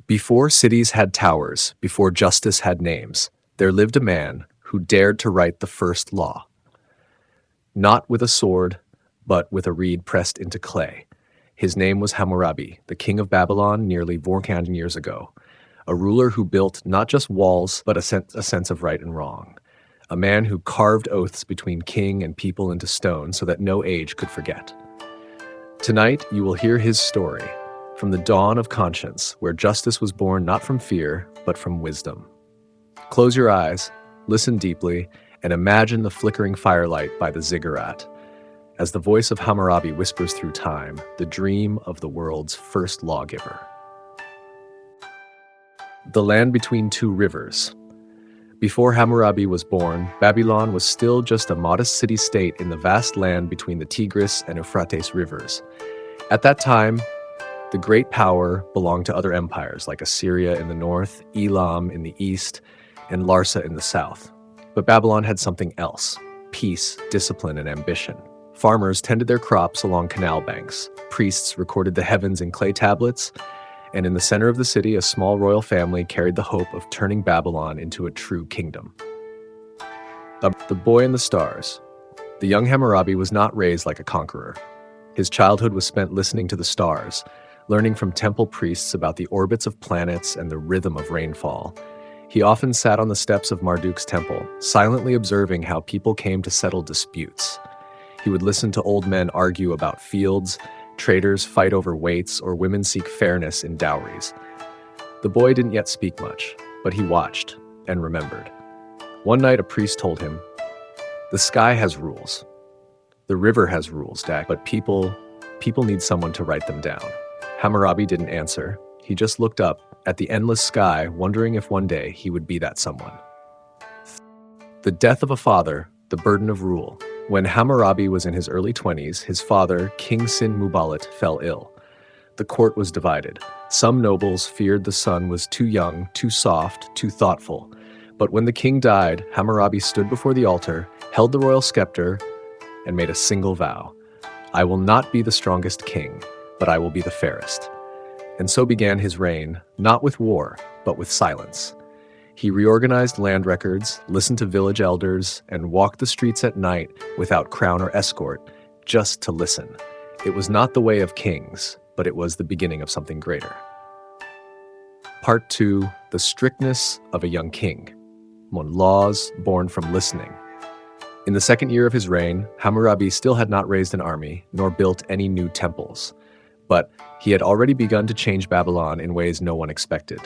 Before cities had towers, before justice had names, there lived a man who dared to write the first law. Not with a sword, but with a reed pressed into clay. His name was Hammurabi, the king of Babylon nearly 400 years ago, a ruler who built not just walls, but a sense of right and wrong, a man who carved oaths between king and people into stone so that no age could forget. Tonight, you will hear his story, from the dawn of conscience, where justice was born not from fear, but from wisdom. Close your eyes, listen deeply, and imagine the flickering firelight by the ziggurat, as the voice of Hammurabi whispers through time, the dream of the world's first lawgiver. The land between two rivers. Before Hammurabi was born, Babylon was still just a modest city-state in the vast land between the Tigris and Euphrates rivers. At that time, the great power belonged to other empires like Assyria in the north, Elam in the east, and Larsa in the south. But Babylon had something else: peace, discipline, and ambition. Farmers tended their crops along canal banks. Priests recorded the heavens in clay tablets, and in the center of the city, a small royal family carried the hope of turning Babylon into a true kingdom. The boy and the stars. The young Hammurabi was not raised like a conqueror. His childhood was spent listening to the stars, learning from temple priests about the orbits of planets and the rhythm of rainfall. He often sat on the steps of Marduk's temple, silently observing how people came to settle disputes. He would listen to old men argue about fields, traders fight over weights, or women seek fairness in dowries. The boy didn't yet speak much, but he watched and remembered. One night a priest told him, "The sky has rules. The river has rules, Dak, but people need someone to write them down." Hammurabi didn't answer. He just looked up at the endless sky, wondering if one day he would be that someone. The death of a father, the burden of rule. When Hammurabi was in his early 20s, his father, King Sin-Muballit, fell ill. The court was divided. Some nobles feared the son was too young, too soft, too thoughtful. But when the king died, Hammurabi stood before the altar, held the royal scepter, and made a single vow: "I will not be the strongest king, but I will be the fairest." And so began his reign, not with war, but with silence. He reorganized land records, listened to village elders, and walked the streets at night without crown or escort, just to listen. It was not the way of kings, but it was the beginning of something greater. Part 2, the strictness of a young king. Laws born from listening. In the second year of his reign, Hammurabi still had not raised an army, nor built any new temples. But he had already begun to change Babylon in ways no one expected.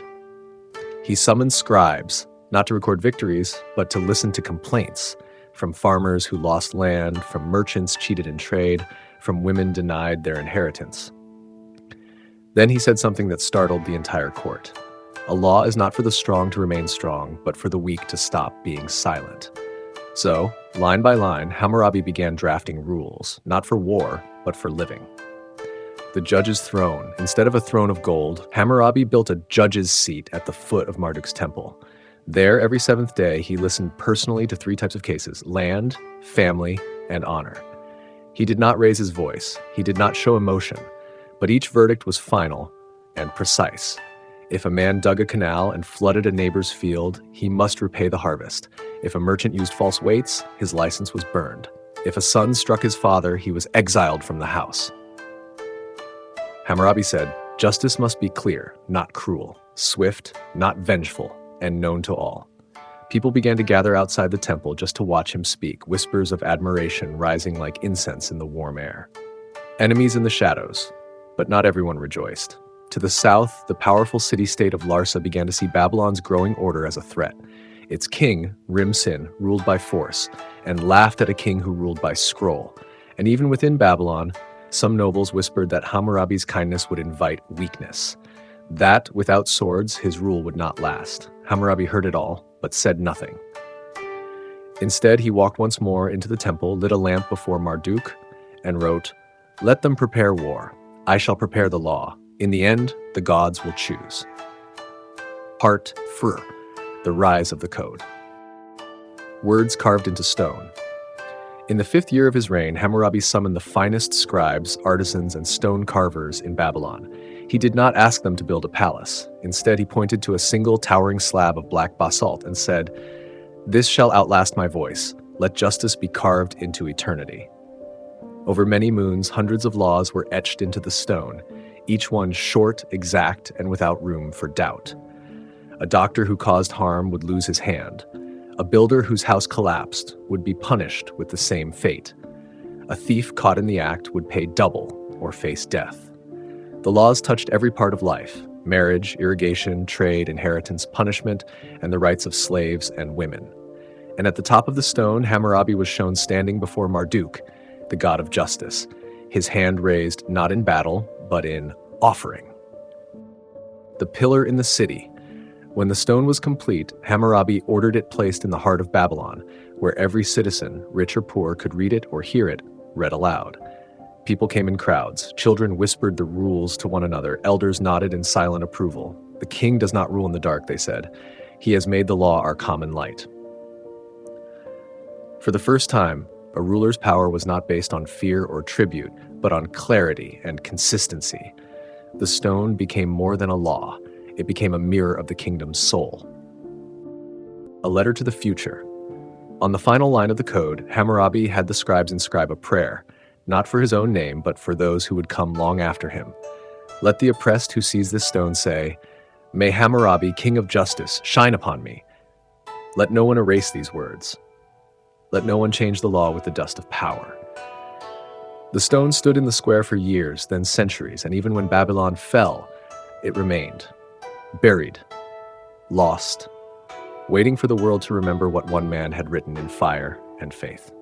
He summoned scribes, not to record victories, but to listen to complaints, from farmers who lost land, from merchants cheated in trade, from women denied their inheritance. Then he said something that startled the entire court. A law is not for the strong to remain strong, but for the weak to stop being silent. So, line by line, Hammurabi began drafting rules, not for war, but for living. The judge's throne. Instead of a throne of gold, Hammurabi built a judge's seat at the foot of Marduk's temple. There, every seventh day, he listened personally to 3 types of cases: land, family, and honor. He did not raise his voice. He did not show emotion. But each verdict was final and precise. If a man dug a canal and flooded a neighbor's field, he must repay the harvest. If a merchant used false weights, his license was burned. If a son struck his father, he was exiled from the house. Hammurabi said, "Justice must be clear, not cruel, swift, not vengeful, and known to all." People began to gather outside the temple just to watch him speak, whispers of admiration rising like incense in the warm air. Enemies in the shadows, but not everyone rejoiced. To the south, the powerful city-state of Larsa began to see Babylon's growing order as a threat. Its king, Rim-Sin, ruled by force, and laughed at a king who ruled by scroll. And even within Babylon, some nobles whispered that Hammurabi's kindness would invite weakness. That, without swords, his rule would not last. Hammurabi heard it all, but said nothing. Instead, he walked once more into the temple, lit a lamp before Marduk, and wrote, "Let them prepare war. I shall prepare the law. In the end, the gods will choose." Part 4, the rise of the code. Words carved into stone. In the 5th year of his reign, Hammurabi summoned the finest scribes, artisans, and stone carvers in Babylon. He did not ask them to build a palace. Instead, he pointed to a single towering slab of black basalt and said, "This shall outlast my voice. Let justice be carved into eternity." Over many moons, hundreds of laws were etched into the stone, each one short, exact, and without room for doubt. A doctor who caused harm would lose his hand. A builder whose house collapsed would be punished with the same fate. A thief caught in the act would pay double or face death. The laws touched every part of life: marriage, irrigation, trade, inheritance, punishment, and the rights of slaves and women. And at the top of the stone, Hammurabi was shown standing before Marduk, the god of justice, his hand raised not in battle, but in offering. The pillar in the city. When the stone was complete, Hammurabi ordered it placed in the heart of Babylon, where every citizen, rich or poor, could read it or hear it read aloud. People came in crowds. Children whispered the rules to one another. Elders nodded in silent approval. "The king does not rule in the dark," they said. "He has made the law our common light." For the first time, a ruler's power was not based on fear or tribute, but on clarity and consistency. The stone became more than a law. It became a mirror of the kingdom's soul. A letter to the future. On the final line of the code, Hammurabi had the scribes inscribe a prayer, not for his own name, but for those who would come long after him. Let the oppressed who sees this stone say, "May Hammurabi, king of justice, shine upon me." Let no one erase these words. Let no one change the law with the dust of power. The stone stood in the square for years, then centuries, and even when Babylon fell, it remained, buried, lost, waiting for the world to remember what one man had written in fire and faith.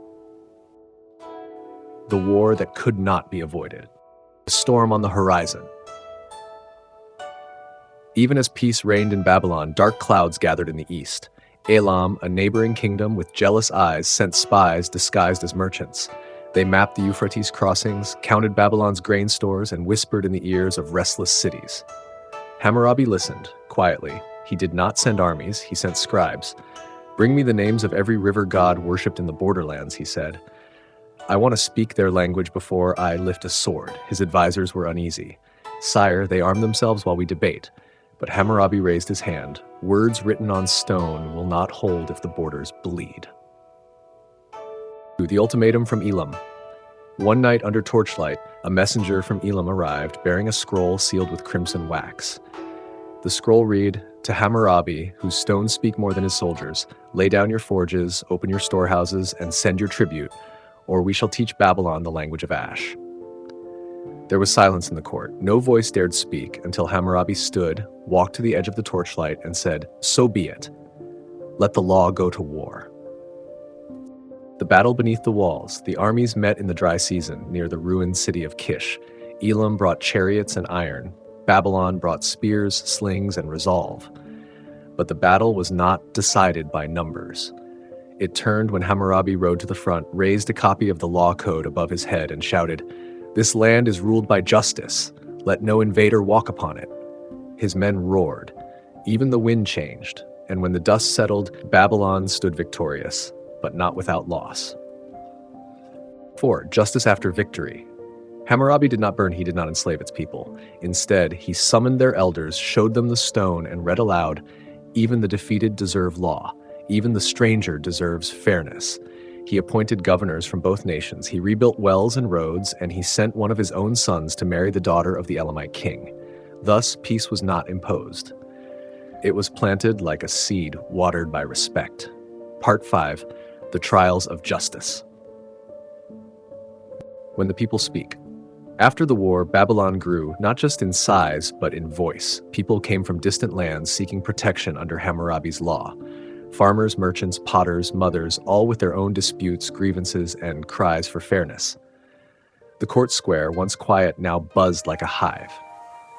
The war that could not be avoided. The storm on the horizon. Even as peace reigned in Babylon, dark clouds gathered in the east. Elam, a neighboring kingdom with jealous eyes, sent spies disguised as merchants. They mapped the Euphrates crossings, counted Babylon's grain stores, and whispered in the ears of restless cities. Hammurabi listened, quietly. He did not send armies, he sent scribes. "Bring me the names of every river god worshipped in the borderlands," he said. "I want to speak their language before I lift a sword." His advisors were uneasy. "Sire, they arm themselves while we debate." But Hammurabi raised his hand. "Words written on stone will not hold if the borders bleed." The ultimatum from Elam. One night under torchlight, a messenger from Elam arrived, bearing a scroll sealed with crimson wax. The scroll read, "To Hammurabi, whose stones speak more than his soldiers, lay down your forges, open your storehouses, and send your tribute, or we shall teach Babylon the language of ash." There was silence in the court. No voice dared speak until Hammurabi stood, walked to the edge of the torchlight, and said, "So be it. Let the law go to war." The battle beneath the walls. The armies met in the dry season near the ruined city of Kish. Elam brought chariots and iron. Babylon brought spears, slings, and resolve. But the battle was not decided by numbers. It turned when Hammurabi rode to the front, raised a copy of the law code above his head, and shouted, "This land is ruled by justice. Let no invader walk upon it." His men roared. Even the wind changed, and when the dust settled, Babylon stood victorious, but not without loss. 4. Justice after victory. Hammurabi did not burn, he did not enslave its people. Instead, he summoned their elders, showed them the stone, and read aloud, "Even the defeated deserve law. Even the stranger deserves fairness." He appointed governors from both nations. He rebuilt wells and roads, and he sent one of his own sons to marry the daughter of the Elamite king. Thus, peace was not imposed. It was planted like a seed watered by respect. Part 5. The Trials of Justice. When the people speak. After the war, Babylon grew, not just in size, but in voice. People came from distant lands seeking protection under Hammurabi's law. Farmers, merchants, potters, mothers, all with their own disputes, grievances, and cries for fairness. The court square, once quiet, now buzzed like a hive.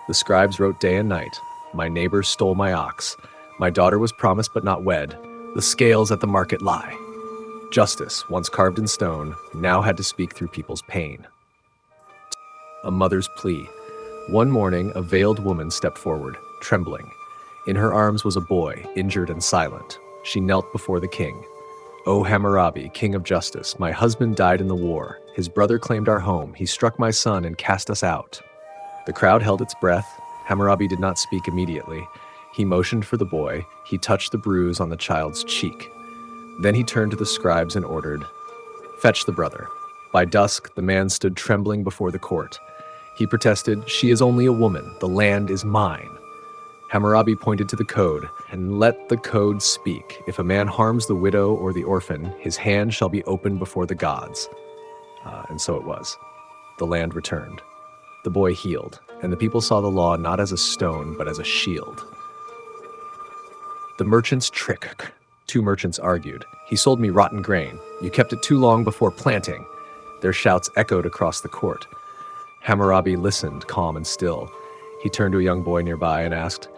The scribes wrote day and night. "My neighbor stole my ox. My daughter was promised but not wed. The scales at the market lie." Justice, once carved in stone, now had to speak through people's pain. A mother's plea. One morning, a veiled woman stepped forward, trembling. In her arms was a boy, injured and silent. She knelt before the king. "O Hammurabi, king of justice, my husband died in the war. His brother claimed our home. He struck my son and cast us out." The crowd held its breath. Hammurabi did not speak immediately. He motioned for the boy. He touched the bruise on the child's cheek. Then he turned to the scribes and ordered, "Fetch the brother." By dusk, the man stood trembling before the court. He protested, "She is only a woman. The land is mine." Hammurabi pointed to the code, "And let the code speak. If a man harms the widow or the orphan, his hand shall be opened before the gods." And so it was. The land returned. The boy healed, and the people saw the law not as a stone, but as a shield. The merchant's trick. 2 merchants argued. "He sold me rotten grain. You kept it too long before planting." Their shouts echoed across the court. Hammurabi listened, calm and still. He turned to a young boy nearby and asked,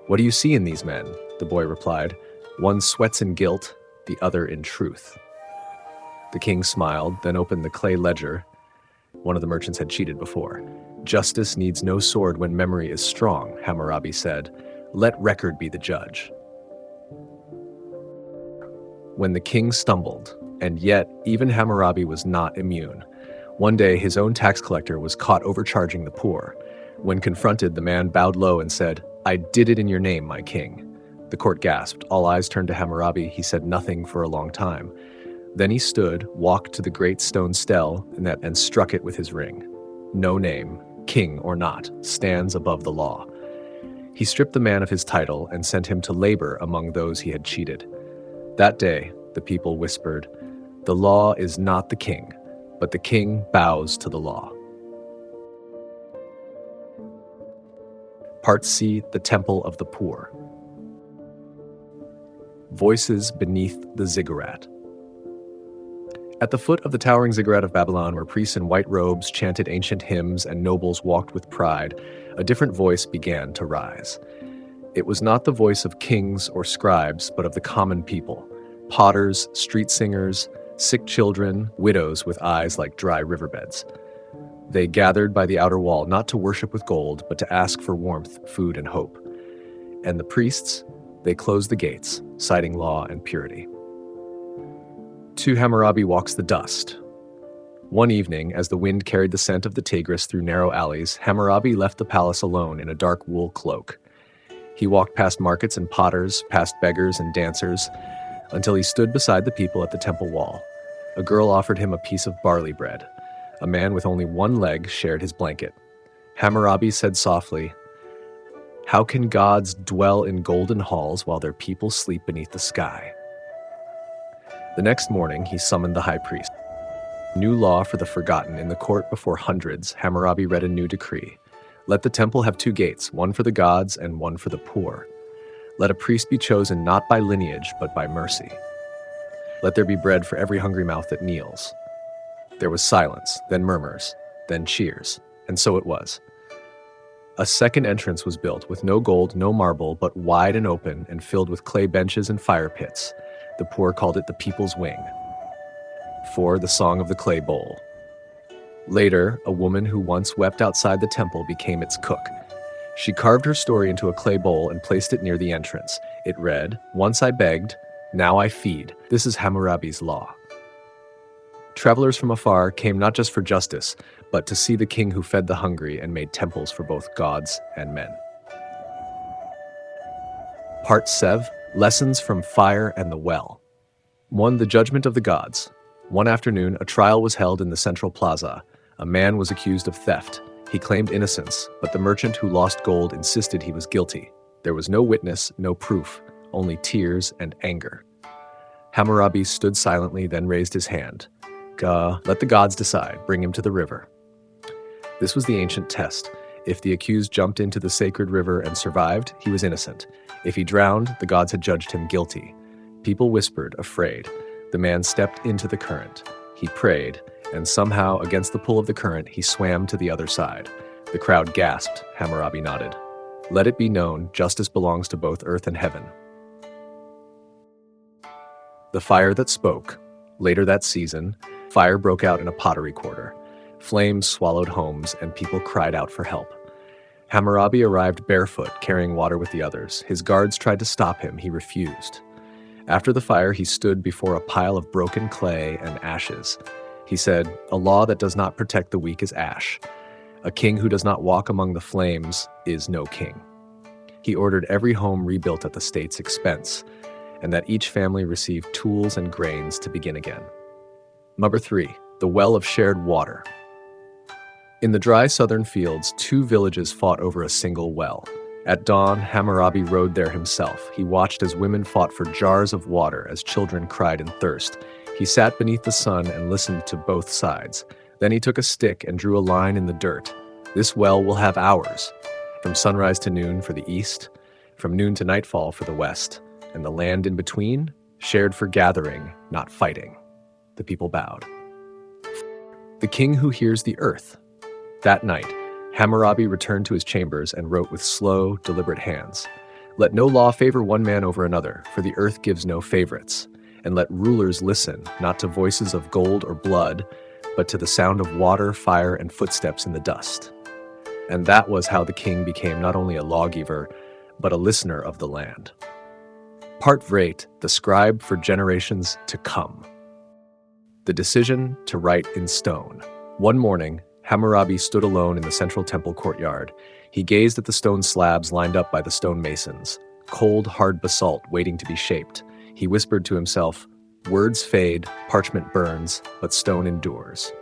"What do you see in these men?" The boy replied, "One sweats in guilt, the other in truth." The king smiled, then opened the clay ledger. One of the merchants had cheated before. "Justice needs no sword when memory is strong," Hammurabi said. "Let record be the judge." When the king stumbled, and yet even Hammurabi was not immune. One day his own tax collector was caught overcharging the poor. When confronted, the man bowed low and said, "I did it in your name, my king." The court gasped. All eyes turned to Hammurabi. He said nothing for a long time. Then he stood, walked to the great stone stele, and struck it with his ring. No name, king or not, stands above the law. He stripped the man of his title and sent him to labor among those he had cheated. That day, the people whispered, "The law is not the king, but the king bows to the law." Part C, the Temple of the Poor. Voices beneath the ziggurat. At the foot of the towering ziggurat of Babylon, where priests in white robes chanted ancient hymns and nobles walked with pride, a different voice began to rise. It was not the voice of kings or scribes, but of the common people, potters, street singers, sick children, widows with eyes like dry riverbeds. They gathered by the outer wall not to worship with gold, but to ask for warmth, food, and hope. And the priests, they closed the gates, citing law and purity. To Hammurabi walks the dust. One evening, as the wind carried the scent of the Tigris through narrow alleys, Hammurabi left the palace alone in a dark wool cloak. He walked past markets and potters, past beggars and dancers, until he stood beside the people at the temple wall. A girl offered him a piece of barley bread. A man with only one leg shared his blanket. Hammurabi said softly, "How can gods dwell in golden halls while their people sleep beneath the sky?" The next morning, he summoned the high priest. New law for the forgotten. In the court before hundreds, Hammurabi read a new decree. Let the temple have 2 gates, one for the gods and one for the poor. Let a priest be chosen not by lineage, but by mercy. Let there be bread for every hungry mouth that kneels. There was silence, then murmurs, then cheers, and so it was. A second entrance was built, with no gold, no marble, but wide and open, and filled with clay benches and fire pits. The poor called it the People's Wing. 4. The Song of the Clay Bowl. Later, a woman who once wept outside the temple became its cook. She carved her story into a clay bowl and placed it near the entrance. It read, "Once I begged, now I feed. This is Hammurabi's law." Travelers from afar came not just for justice, but to see the king who fed the hungry and made temples for both gods and men. Part Sev, Lessons from Fire and the Well. 1. The Judgment of the Gods. One afternoon, a trial was held in the central plaza. A man was accused of theft. He claimed innocence, but the merchant who lost gold insisted he was guilty. There was no witness, no proof, only tears and anger. Hammurabi stood silently, then raised his hand. Let the gods decide. Bring him to the river." This was the ancient test. If the accused jumped into the sacred river and survived, he was innocent. If he drowned, the gods had judged him guilty. People whispered, afraid. The man stepped into the current. He prayed, and somehow, against the pull of the current, he swam to the other side. The crowd gasped. Hammurabi nodded. Let it be known, justice belongs to both earth and heaven. The fire that spoke. Later that season, fire broke out in a pottery quarter. Flames swallowed homes, and people cried out for help. Hammurabi arrived barefoot, carrying water with the others. His guards tried to stop him. He refused. After the fire, he stood before a pile of broken clay and ashes. He said, "A law that does not protect the weak is ash. A king who does not walk among the flames is no king. He ordered every home rebuilt at the state's expense, and that each family receive tools and grains to begin again. Number 3, the well of shared water. In the dry southern fields, 2 villages fought over a single well. At dawn, Hammurabi rode there himself. He watched as women fought for jars of water, as children cried in thirst. He sat beneath the sun and listened to both sides. Then he took a stick and drew a line in the dirt. This well will have hours, from sunrise to noon for the east, from noon to nightfall for the west, and the land in between, shared for gathering, not fighting. The people bowed. The king who hears the earth. That night, Hammurabi returned to his chambers and wrote with slow, deliberate hands. Let no law favor one man over another, for the earth gives no favorites. And let rulers listen, not to voices of gold or blood, but to the sound of water, fire, and footsteps in the dust. And that was how the king became not only a lawgiver, but a listener of the land. Part Vrate, the scribe for generations to come. The decision to write in stone. One morning, Hammurabi stood alone in the central temple courtyard. He gazed at the stone slabs lined up by the stone masons, cold, hard basalt waiting to be shaped. He whispered to himself, "Words fade, parchment burns, but stone endures."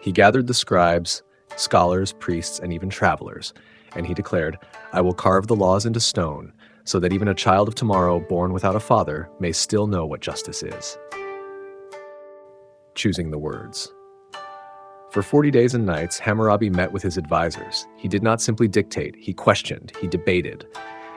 He gathered the scribes, scholars, priests, and even travelers, and he declared, "I will carve the laws into stone, so that even a child of tomorrow born without a father may still know what justice is." Choosing the words. For 40 days and nights, Hammurabi met with his advisors. He did not simply dictate, he questioned, he debated.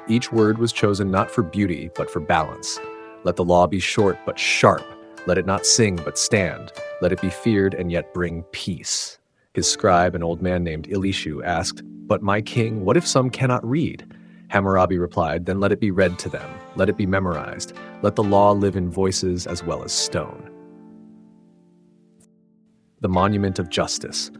Each word was chosen not for beauty, but for balance. Let the law be short but sharp. Let it not sing but stand. Let it be feared and yet bring peace. His scribe, an old man named Elishu, asked, "But my king, what if some cannot read?" Hammurabi replied, "Then let it be read to them. Let it be memorized. Let the law live in voices as well as stone." The Monument of Justice.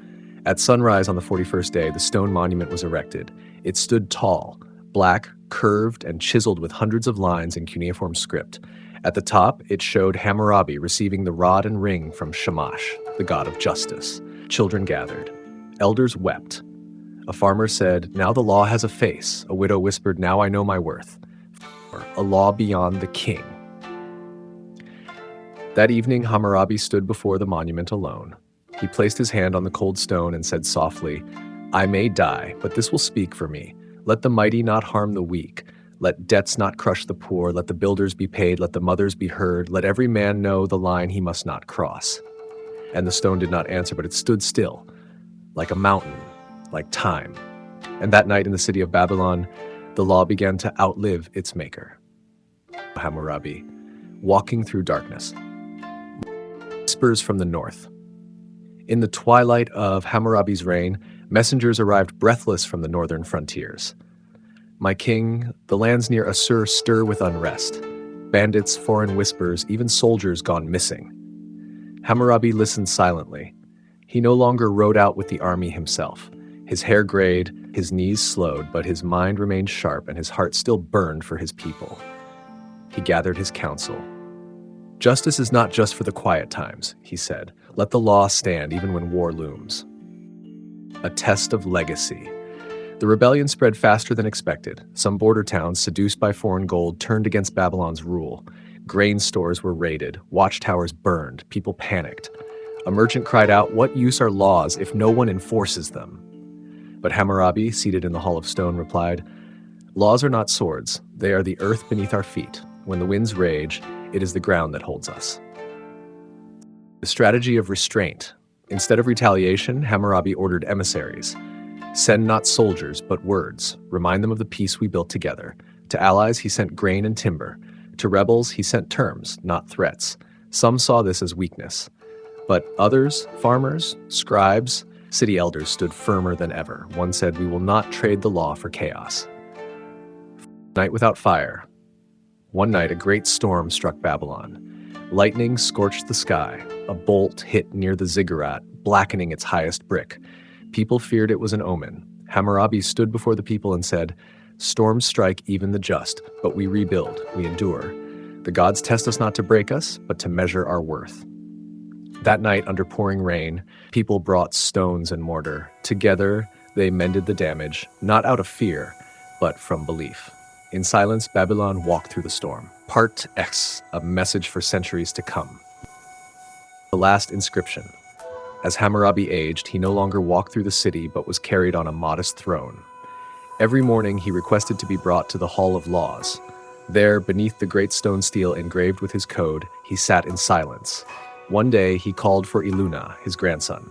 At sunrise on the 41st day, the stone monument was erected. It stood tall, black, curved, and chiseled with hundreds of lines in cuneiform script. At the top, it showed Hammurabi receiving the rod and ring from Shamash, the god of justice. Children gathered. Elders wept. A farmer said, "Now the law has a face." A widow whispered, "Now I know my worth." A law beyond the king. That evening, Hammurabi stood before the monument alone. He placed his hand on the cold stone and said softly, "I may die, but this will speak for me. Let the mighty not harm the weak. Let debts not crush the poor. Let the builders be paid. Let the mothers be heard. Let every man know the line he must not cross." And the stone did not answer, but it stood still, like a mountain, like time. And that night in the city of Babylon, the law began to outlive its maker. Hammurabi, walking through darkness. Whispers from the north. In the twilight of Hammurabi's reign, messengers arrived breathless from the northern frontiers. "My king, the lands near Assur stir with unrest. Bandits, foreign whispers, even soldiers gone missing." Hammurabi listened silently. He no longer rode out with the army himself. His hair grayed, his knees slowed, but his mind remained sharp and his heart still burned for his people. He gathered his council. "Justice is not just for the quiet times," he said. "Let the law stand even when war looms." A test of legacy. The rebellion spread faster than expected. Some border towns, seduced by foreign gold, turned against Babylon's rule. Grain stores were raided, watchtowers burned, people panicked. A merchant cried out, "What use are laws if no one enforces them?" But Hammurabi, seated in the Hall of Stone, replied, "Laws are not swords. They are the earth beneath our feet. When the winds rage, it is the ground that holds us." The strategy of restraint. Instead of retaliation, Hammurabi ordered emissaries. "Send not soldiers, but words. Remind them of the peace we built together." To allies, he sent grain and timber. To rebels, he sent terms, not threats. Some saw this as weakness. But others, farmers, scribes, city elders, stood firmer than ever. One said, "We will not trade the law for chaos." Night without fire. One night, a great storm struck Babylon. Lightning scorched the sky. A bolt hit near the ziggurat, blackening its highest brick. People feared it was an omen. Hammurabi stood before the people and said, "Storms strike even the just, but we rebuild, we endure. The gods test us not to break us, but to measure our worth." That night, under pouring rain, people brought stones and mortar. Together, they mended the damage, not out of fear, but from belief. In silence, Babylon walked through the storm. Part X, a message for centuries to come. The last inscription. As Hammurabi aged, he no longer walked through the city, but was carried on a modest throne. Every morning, he requested to be brought to the Hall of Laws. There, beneath the great stone stele engraved with his code, he sat in silence. One day, he called for Iluna, his grandson.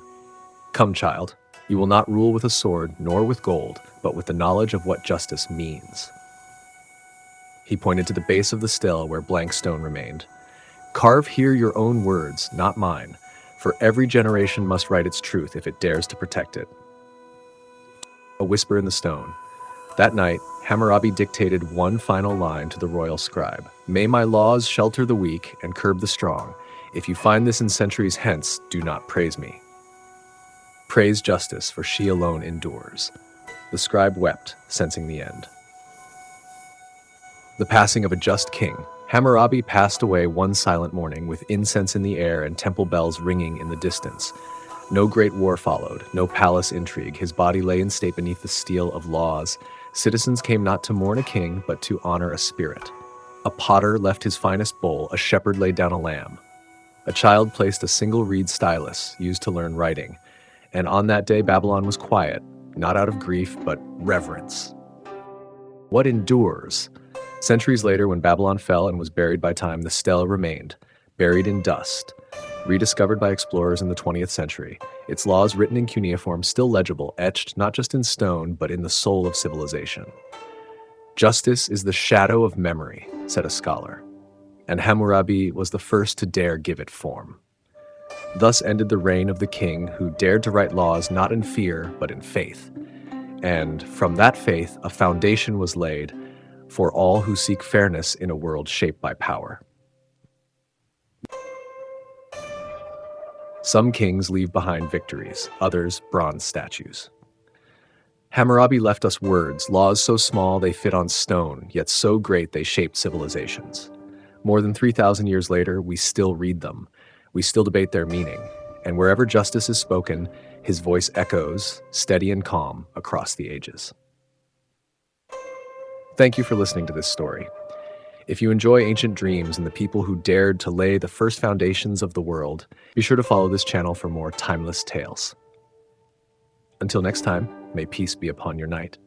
"Come, child, you will not rule with a sword, nor with gold, but with the knowledge of what justice means." He pointed to the base of the stele where blank stone remained. "Carve here your own words, not mine, for every generation must write its truth if it dares to protect it." A whisper in the stone. That night, Hammurabi dictated one final line to the royal scribe. "May my laws shelter the weak and curb the strong. If you find this in centuries hence, do not praise me. Praise justice, for she alone endures." The scribe wept, sensing the end. The passing of a just king. Hammurabi passed away one silent morning with incense in the air and temple bells ringing in the distance. No great war followed, no palace intrigue. His body lay in state beneath the stele of laws. Citizens came not to mourn a king, but to honor a spirit. A potter left his finest bowl, a shepherd laid down a lamb. A child placed a single reed stylus, used to learn writing. And on that day, Babylon was quiet, not out of grief, but reverence. What endures? Centuries later, when Babylon fell and was buried by time, the stele remained, buried in dust. Rediscovered by explorers in the 20th century, its laws written in cuneiform still legible, etched not just in stone, but in the soul of civilization. "Justice is the shadow of memory," said a scholar, and Hammurabi was the first to dare give it form. Thus ended the reign of the king who dared to write laws not in fear, but in faith. And from that faith, a foundation was laid for all who seek fairness in a world shaped by power. Some kings leave behind victories, others bronze statues. Hammurabi left us words, laws so small they fit on stone, yet so great they shaped civilizations. More than 3,000 years later, we still read them. We still debate their meaning. And wherever justice is spoken, his voice echoes, steady and calm, across the ages. Thank you for listening to this story. If you enjoy ancient dreams and the people who dared to lay the first foundations of the world, be sure to follow this channel for more timeless tales. Until next time, may peace be upon your night.